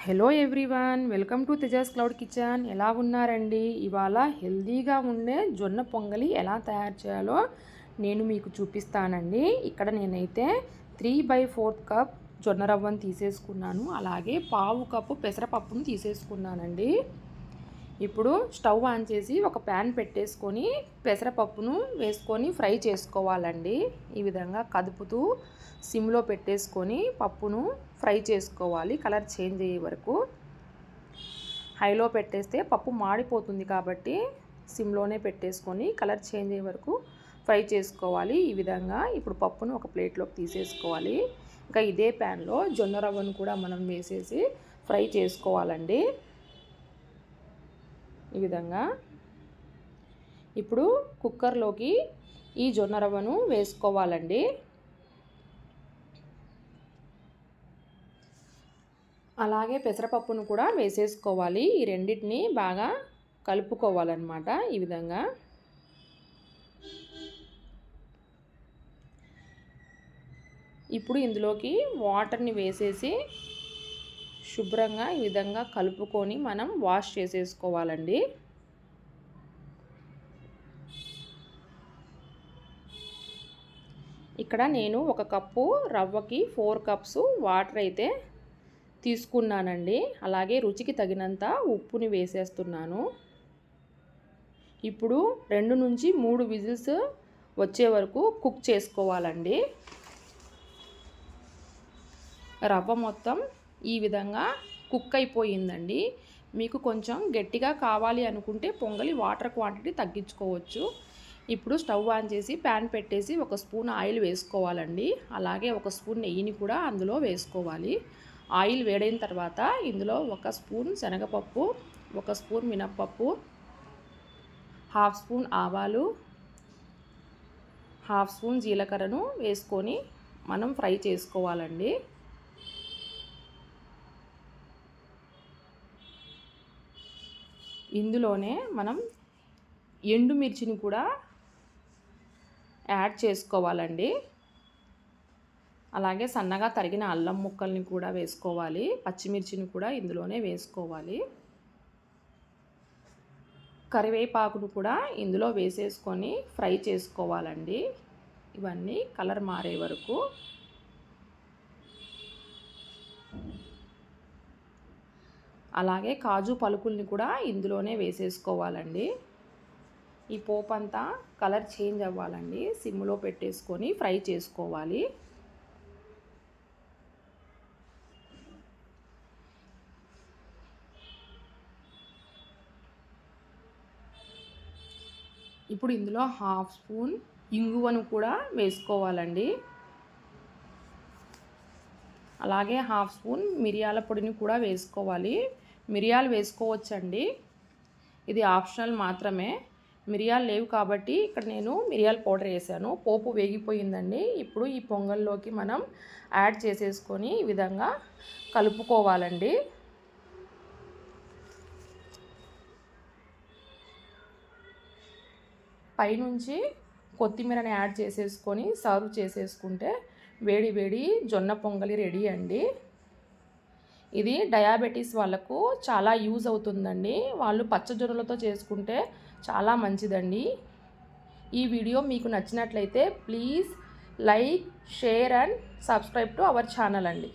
Hello everyone, welcome to Tejas cloud kitchen. ఎలా ఉన్నారండి? ఇవాళ హెల్దీగా ఉండే జొన్న పొంగలి ఎలా తయారు చేయాలో నేను మీకు చూపిస్తానండి. ఇక్కడ నేనైతే 3/4 కప్ జొన్న రవ్వను తీసేసుకున్నాను. అలాగే పావు కప్పు పెసరపప్పును తీసేసుకున్నానండి. ఇప్పుడు స్టవ్ ఆన్ చేసి ఒక ప్యాన్ పెట్టేసుకొని పెసరపప్పును వేసుకొని ఫ్రై చేసుకోవాలండి. ఈ విధంగా కదుపుతూ సిమ్లో పెట్టేసుకొని పప్పును ఫ్రై చేసుకోవాలి. కలర్ చేంజ్ అయ్యే వరకు. హైలో పెట్టేస్తే పప్పు మాడిపోతుంది కాబట్టి సిమ్లోనే పెట్టేసుకొని కలర్ చేంజ్ అయ్యే వరకు ఫ్రై చేసుకోవాలి. ఈ విధంగా ఇప్పుడు పప్పును ఒక ప్లేట్లోకి తీసేసుకోవాలి. ఇంకా ఇదే ప్యాన్లో జొన్న రవ్వను కూడా మనం వేసేసి ఫ్రై చేసుకోవాలండి. ఈ విధంగా ఇప్పుడు కుక్కర్లోకి ఈ జొన్న రవ్వను వేసుకోవాలండి. అలాగే పెసరపప్పును కూడా వేసేసుకోవాలి. ఈ రెండింటిని బాగా కలుపుకోవాలన్నమాట. ఈ విధంగా ఇప్పుడు ఇందులోకి వాటర్ని వేసేసి శుభ్రంగా ఈ విధంగా కలుపుకొని మనం వాష్ చేసేసుకోవాలండి. ఇక్కడ నేను ఒక కప్పు రవ్వకి 4 కప్స్ వాటర్ అయితే తీసుకున్నానండి. అలాగే రుచికి తగినంత ఉప్పుని వేసేస్తున్నాను. ఇప్పుడు 2 నుంచి 3 విజిల్స్ వచ్చే వరకు కుక్ చేసుకోవాలండి. రవ్వ మొత్తం ఈ విధంగా కుక్ అయిపోయిందండి. మీకు కొంచెం గట్టిగా కావాలి అనుకుంటే పొంగలి వాటర్ క్వాంటిటీ తగ్గించుకోవచ్చు. ఇప్పుడు స్టవ్ ఆన్ చేసి ప్యాన్ పెట్టేసి 1 స్పూన్ ఆయిల్ వేసుకోవాలండి. అలాగే 1 స్పూన్ నెయ్యిని కూడా అందులో వేసుకోవాలి. ఆయిల్ వేడైన తర్వాత ఇందులో 1 స్పూన్ శనగపప్పు, 1 స్పూన్ మినప్పప్పు, 1/2 స్పూన్ ఆవాలు, 1/2 స్పూన్ జీలకర్రను వేసుకొని మనం ఫ్రై చేసుకోవాలండి. ఇందులోనే మనం ఎండుమిర్చిని కూడా యాడ్ చేసుకోవాలండి. అలాగే సన్నగా తరిగిన అల్లం ముక్కల్ని కూడా వేసుకోవాలి. పచ్చిమిర్చిని కూడా ఇందులోనే వేసుకోవాలి. కరివేపాకును కూడా ఇందులో వేసేసుకొని ఫ్రై చేసుకోవాలండి. ఇవన్నీ కలర్ మారే వరకు. అలాగే కాజు పలుకుల్ని కూడా ఇందులోనే వేసేసుకోవాలండి. ఈ పోపు అంతా కలర్ చేంజ్ అవ్వాలండి. సిమ్లో పెట్టేసుకొని ఫ్రై చేసుకోవాలి. ఇప్పుడు ఇందులో 1/2 స్పూన్ ఇంగువను కూడా వేసుకోవాలండి. అలాగే 1/2 స్పూన్ మిరియాల పొడిని కూడా వేసుకోవాలి. మిరియాలు వేసుకోవచ్చండి, ఇది ఆప్షనల్ మాత్రమే. మిరియాలు లేవు కాబట్టి ఇక్కడ నేను మిరియాల పౌడర్ వేసాను. పోపు వేగిపోయిందండి. ఇప్పుడు ఈ పొంగల్లోకి మనం యాడ్ చేసేసుకొని ఈ విధంగా కలుపుకోవాలండి. పైనుంచి కొత్తిమీరని యాడ్ చేసేసుకొని సర్వ్ చేసేసుకుంటే వేడి వేడి జొన్న పొంగలి రెడీ అండి. ఇది డయాబెటీస్ వాళ్ళకు చాలా యూజ్ అవుతుందండి. వాళ్ళు పచ్చజొన్నలతో చేసుకుంటే చాలా మంచిదండి. ఈ వీడియో మీకు నచ్చినట్లయితే please like, share and subscribe to our channel అండి.